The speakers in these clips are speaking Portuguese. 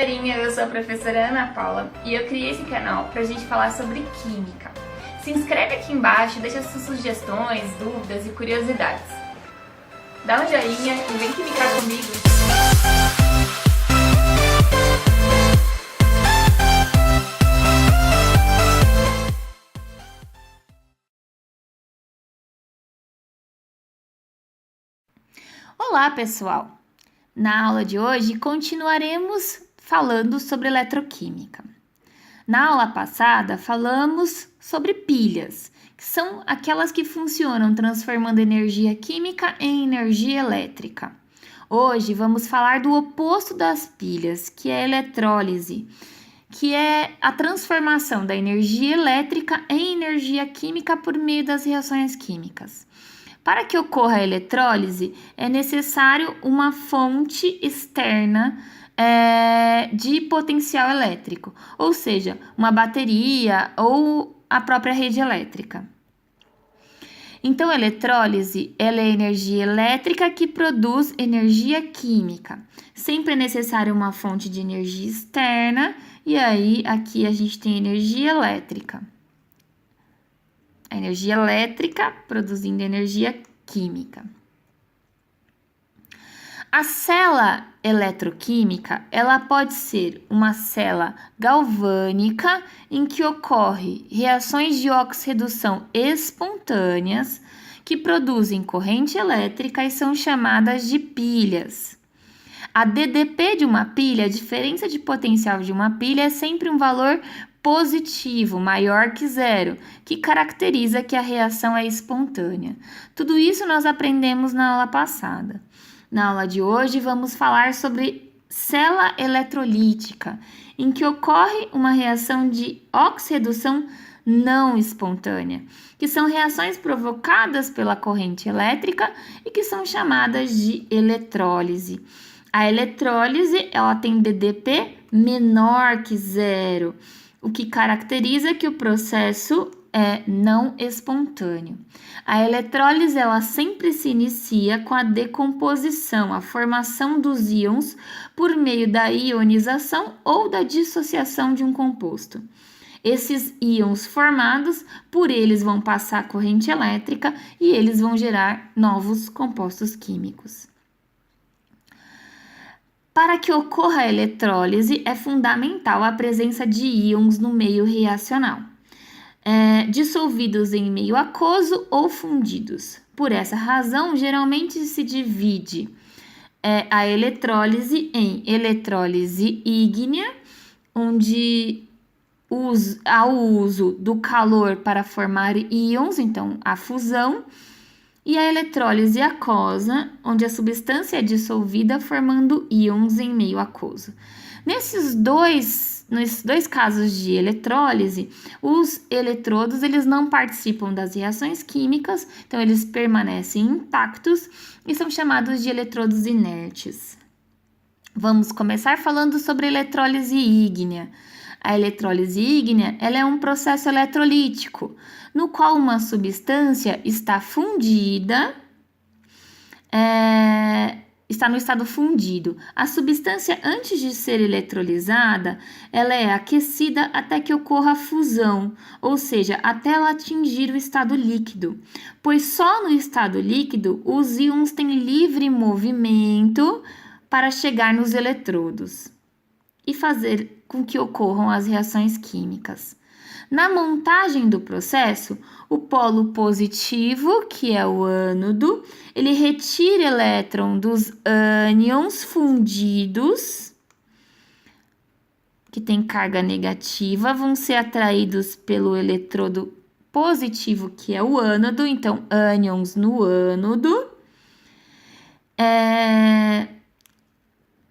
galerinha, eu sou a professora Ana Paula e eu criei esse canal pra gente falar sobre química. Se inscreve aqui embaixo, deixa suas sugestões, dúvidas e curiosidades. Dá um joinha e vem química comigo! Olá, pessoal! Na aula de hoje continuaremos falando sobre eletroquímica. Na aula passada falamos sobre pilhas, que são aquelas que funcionam transformando energia química em energia elétrica. Hoje vamos falar do oposto das pilhas, que é a eletrólise, que é a transformação da energia elétrica em energia química por meio das reações químicas. Para que ocorra a eletrólise, é necessário uma fonte externa de potencial elétrico, ou seja, uma bateria ou a própria rede elétrica. Então, a eletrólise ela é energia elétrica que produz energia química. Sempre é necessário uma fonte de energia externa, e aí aqui a gente tem energia elétrica. A energia elétrica produzindo energia química. A célula eletroquímica, ela pode ser uma célula galvânica em que ocorre reações de oxirredução espontâneas que produzem corrente elétrica e são chamadas de pilhas. A DDP de uma pilha, a diferença de potencial de uma pilha, é sempre um valor positivo, maior que zero, que caracteriza que a reação é espontânea. Tudo isso nós aprendemos na aula passada. Na aula de hoje vamos falar sobre célula eletrolítica, em que ocorre uma reação de oxirredução não espontânea, que são reações provocadas pela corrente elétrica e que são chamadas de eletrólise. A eletrólise ela tem DDP menor que zero, o que caracteriza que o processo é não espontâneo. A eletrólise ela sempre se inicia com a decomposição, a formação dos íons por meio da ionização ou da dissociação de um composto. Esses íons formados, por eles vão passar corrente elétrica e eles vão gerar novos compostos químicos. Para que ocorra a eletrólise, é fundamental a presença de íons no meio reacional, dissolvidos em meio aquoso ou fundidos. Por essa razão, geralmente se divide a eletrólise em eletrólise ígnea, onde há o uso do calor para formar íons, então a fusão, e a eletrólise aquosa, onde a substância é dissolvida formando íons em meio aquoso. Nesses dois casos de eletrólise, os eletrodos eles não participam das reações químicas, então eles permanecem intactos e são chamados de eletrodos inertes. Vamos começar falando sobre a eletrólise ígnea. A eletrólise ígnea ela é um processo eletrolítico, no qual uma substância está fundida, está no estado fundido. A substância, antes de ser eletrolizada, ela é aquecida até que ocorra a fusão, ou seja, até ela atingir o estado líquido, pois só no estado líquido os íons têm livre movimento para chegar nos eletrodos e fazer com que ocorram as reações químicas. Na montagem do processo, o polo positivo, que é o ânodo, ele retira elétron dos ânions fundidos, que tem carga negativa, vão ser atraídos pelo eletrodo positivo, que é o ânodo, então ânions no ânodo,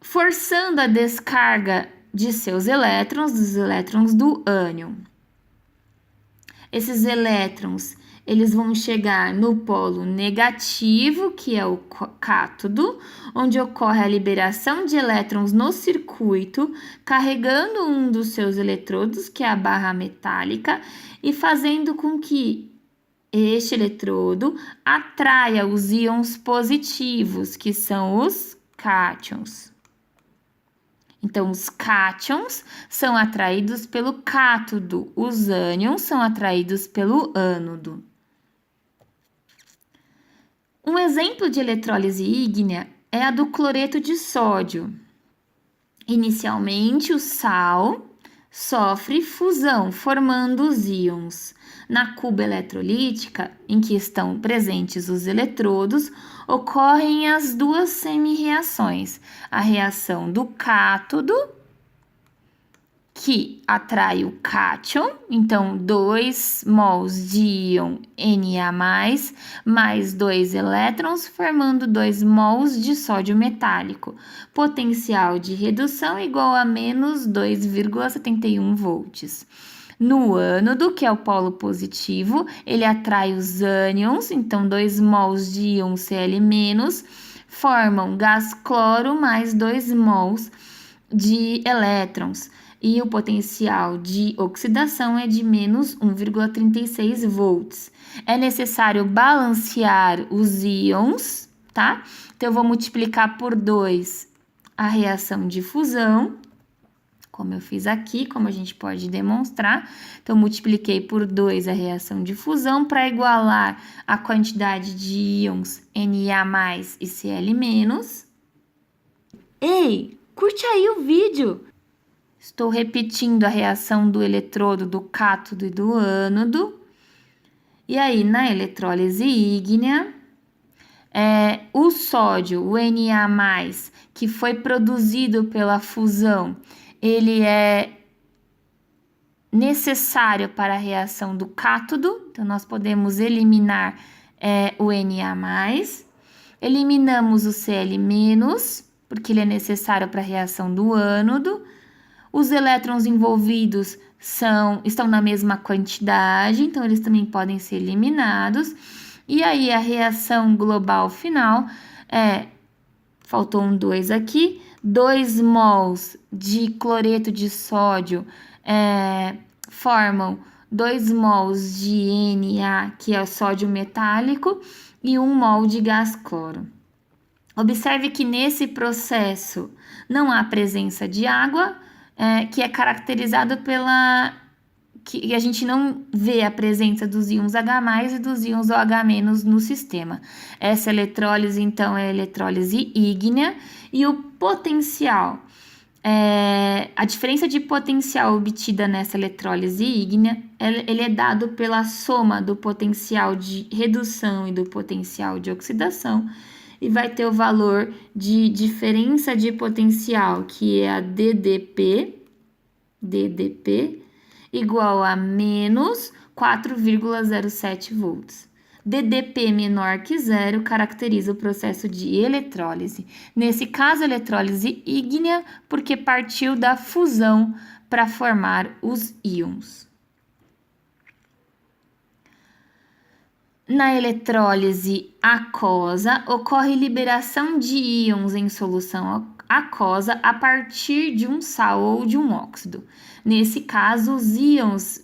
forçando a descarga de seus elétrons, dos elétrons do ânion. Esses elétrons, eles vão chegar no polo negativo, que é o cátodo, onde ocorre a liberação de elétrons no circuito, carregando um dos seus eletrodos, que é a barra metálica, e fazendo com que este eletrodo atraia os íons positivos, que são os cátions. Então, os cátions são atraídos pelo cátodo, os ânions são atraídos pelo ânodo. Um exemplo de eletrólise ígnea é a do cloreto de sódio. Inicialmente, o sal sofre fusão, formando os íons. Na cuba eletrolítica, em que estão presentes os eletrodos, ocorrem as duas semi-reações. A reação do cátodo, que atrai o cátion, então 2 mols de íon Na+, mais 2 elétrons, formando 2 mols de sódio metálico. Potencial de redução igual a menos 2,71 volts. No ânodo, que é o polo positivo, ele atrai os ânions, então 2 mols de íon Cl-, formam gás cloro mais 2 mols de elétrons. E o potencial de oxidação é de menos 1,36 volts. É necessário balancear os íons, tá? Então, eu vou multiplicar por 2 a reação de fusão, como eu fiz aqui, como a gente pode demonstrar. Então, multipliquei por 2 a reação de fusão para igualar a quantidade de íons Na+, e Cl-. Ei, curte aí o vídeo! Estou repetindo a reação do eletrodo do cátodo e do ânodo. E aí, na eletrólise ígnea, o sódio, o Na+, que foi produzido pela fusão, ele é necessário para a reação do cátodo. Então, nós podemos eliminar o Na+. Eliminamos o Cl-, porque ele é necessário para a reação do ânodo. Os elétrons envolvidos estão na mesma quantidade, então eles também podem ser eliminados. E aí a reação global final faltou um 2 aqui, 2 mols de cloreto de sódio formam 2 mols de Na, que é o sódio metálico, e 1 mol de gás cloro. Observe que nesse processo não há presença de água, que é caracterizado que a gente não vê a presença dos íons H+, e dos íons OH- no sistema. Essa eletrólise, então, é a eletrólise ígnea, e o potencial, a diferença de potencial obtida nessa eletrólise ígnea, ele é dado pela soma do potencial de redução e do potencial de oxidação, e vai ter o valor de diferença de potencial, que é a DDP, igual a menos 4,07 volts. DDP menor que zero caracteriza o processo de eletrólise. Nesse caso, eletrólise ígnea, porque partiu da fusão para formar os íons. Na eletrólise aquosa, ocorre liberação de íons em solução aquosa a partir de um sal ou de um óxido. Nesse caso, os íons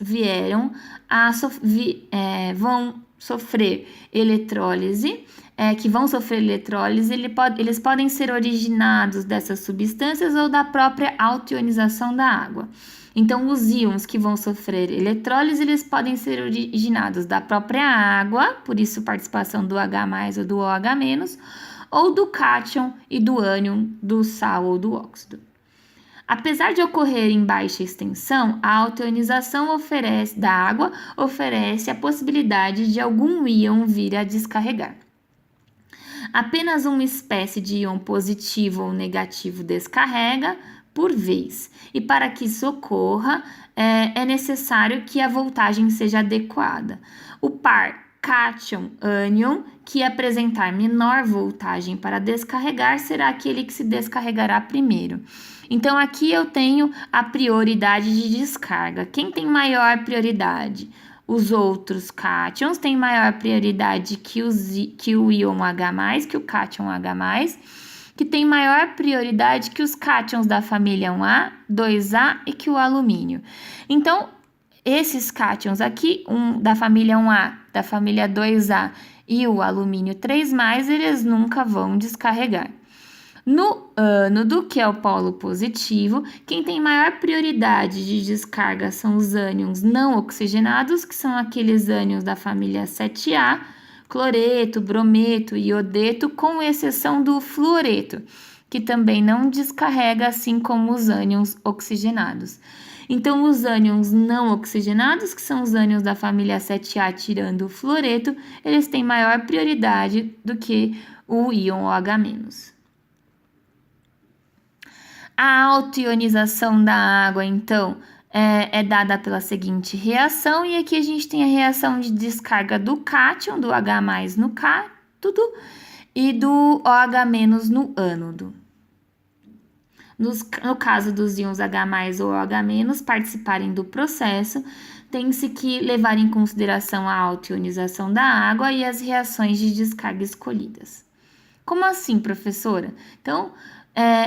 vão sofrer eletrólise, eles podem ser originados dessas substâncias ou da própria autoionização da água. Então, os íons que vão sofrer eletrólise, eles podem ser originados da própria água, por isso participação do H+ ou do OH-, ou do cátion e do ânion, do sal ou do óxido. Apesar de ocorrer em baixa extensão, a autoionização da água oferece a possibilidade de algum íon vir a descarregar. Apenas uma espécie de íon positivo ou negativo descarrega por vez. E para que isso ocorra, é necessário que a voltagem seja adequada. O par cátion-ânion, que apresentar menor voltagem para descarregar, será aquele que se descarregará primeiro. Então, aqui eu tenho a prioridade de descarga. Quem tem maior prioridade? Os outros cátions têm maior prioridade que o íon H+, que o cátion H+, que tem maior prioridade que os cátions da família 1A, 2A e que o alumínio. Então, esses cátions aqui, da família 1A, da família 2A e o alumínio 3+, eles nunca vão descarregar. No ânodo, que é o polo positivo, quem tem maior prioridade de descarga são os ânions não oxigenados, que são aqueles ânions da família 7A, cloreto, brometo e iodeto, com exceção do fluoreto, que também não descarrega, assim como os ânions oxigenados. Então, os ânions não oxigenados, que são os ânions da família 7A tirando o fluoreto, eles têm maior prioridade do que o íon OH-. A autoionização da água, então, é dada pela seguinte reação, e aqui a gente tem a reação de descarga do cátion, do H+ no cátodo, e do OH- no ânodo. No caso dos íons H+ ou OH- participarem do processo, tem-se que levar em consideração a autoionização da água e as reações de descarga escolhidas. Como assim, professora? Então,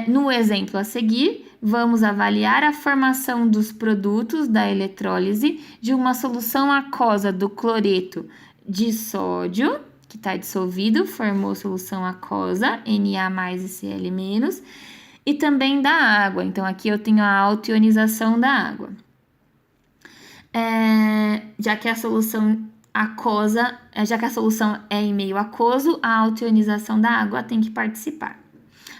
no exemplo a seguir, vamos avaliar a formação dos produtos da eletrólise de uma solução aquosa do cloreto de sódio, que está dissolvido, formou solução aquosa, Na+ e Cl-, e também da água. Então, aqui eu tenho a autoionização da água. Já que a solução é em meio aquoso, a autoionização da água tem que participar.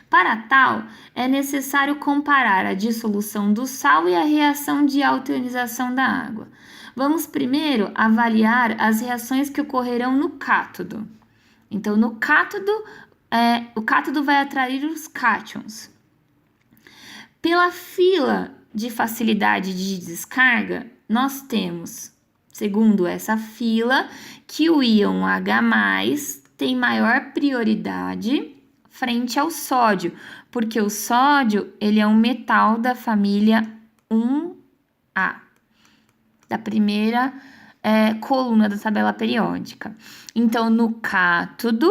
Para tal, é necessário comparar a dissolução do sal e a reação de autoionização da água. Vamos primeiro avaliar as reações que ocorrerão no cátodo. Então, no cátodo, o cátodo vai atrair os cátions. Pela fila de facilidade de descarga, nós temos, segundo essa fila, que o íon H+ tem maior prioridade frente ao sódio, porque o sódio ele é um metal da família 1A, da primeira coluna da tabela periódica. Então, no cátodo,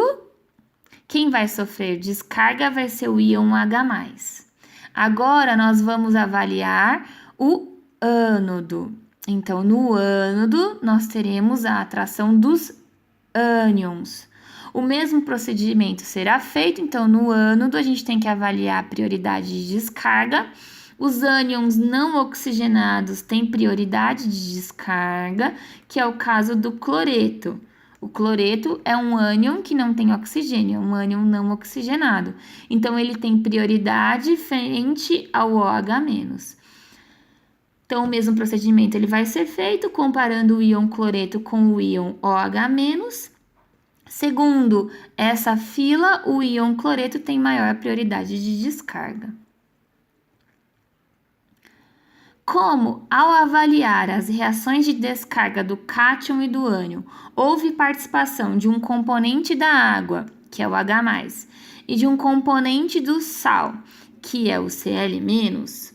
quem vai sofrer descarga vai ser o íon H+. Agora, nós vamos avaliar o ânodo. Então, no ânodo, nós teremos a atração dos ânions. O mesmo procedimento será feito, então, no ânodo, a gente tem que avaliar a prioridade de descarga. Os ânions não oxigenados têm prioridade de descarga, que é o caso do cloreto. O cloreto é um ânion que não tem oxigênio, é um ânion não oxigenado. Então, ele tem prioridade frente ao OH-. Então, o mesmo procedimento ele vai ser feito comparando o íon cloreto com o íon OH-. Segundo essa fila, o íon cloreto tem maior prioridade de descarga. Como, ao avaliar as reações de descarga do cátion e do ânion, houve participação de um componente da água, que é o H+, e de um componente do sal, que é o Cl-,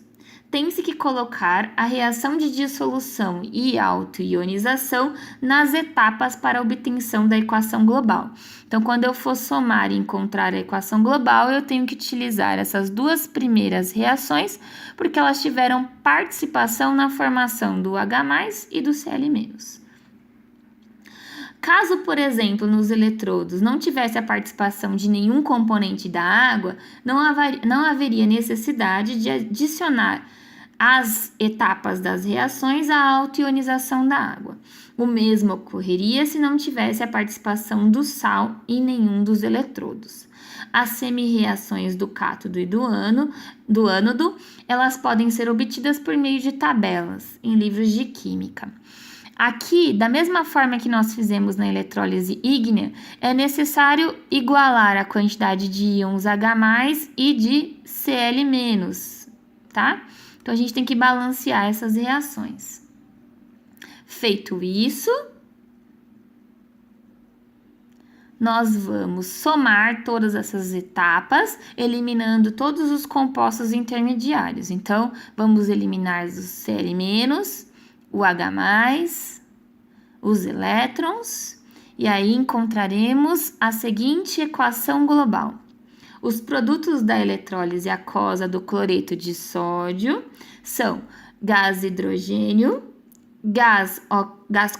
tem-se que colocar a reação de dissolução e autoionização nas etapas para a obtenção da equação global. Então, quando eu for somar e encontrar a equação global, eu tenho que utilizar essas duas primeiras reações, porque elas tiveram participação na formação do H+ e do Cl-. Caso, por exemplo, nos eletrodos não tivesse a participação de nenhum componente da água, não haveria necessidade de adicionar às etapas das reações a autoionização da água. O mesmo ocorreria se não tivesse a participação do sal em nenhum dos eletrodos. As semi-reações do cátodo e do ânodo, elas podem ser obtidas por meio de tabelas em livros de química. Aqui, da mesma forma que nós fizemos na eletrólise ígnea, é necessário igualar a quantidade de íons H+ e de Cl-, tá? Então, a gente tem que balancear essas reações. Feito isso, nós vamos somar todas essas etapas, eliminando todos os compostos intermediários. Então, vamos eliminar os Cl-, o H+, os elétrons, e aí encontraremos a seguinte equação global. Os produtos da eletrólise aquosa do cloreto de sódio são gás hidrogênio, gás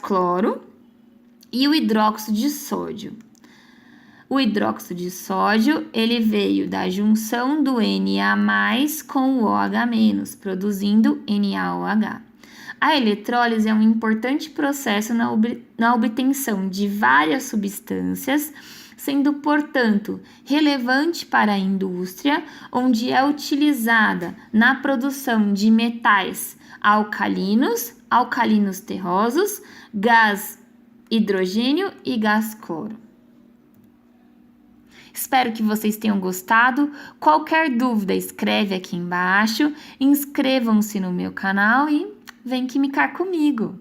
cloro e o hidróxido de sódio. O hidróxido de sódio, ele veio da junção do Na+ com o OH-, produzindo NaOH. A eletrólise é um importante processo na obtenção de várias substâncias, sendo, portanto, relevante para a indústria, onde é utilizada na produção de metais alcalinos, alcalinos terrosos, gás hidrogênio e gás cloro. Espero que vocês tenham gostado. Qualquer dúvida, escreve aqui embaixo. Inscrevam-se no meu canal e vem químicar comigo.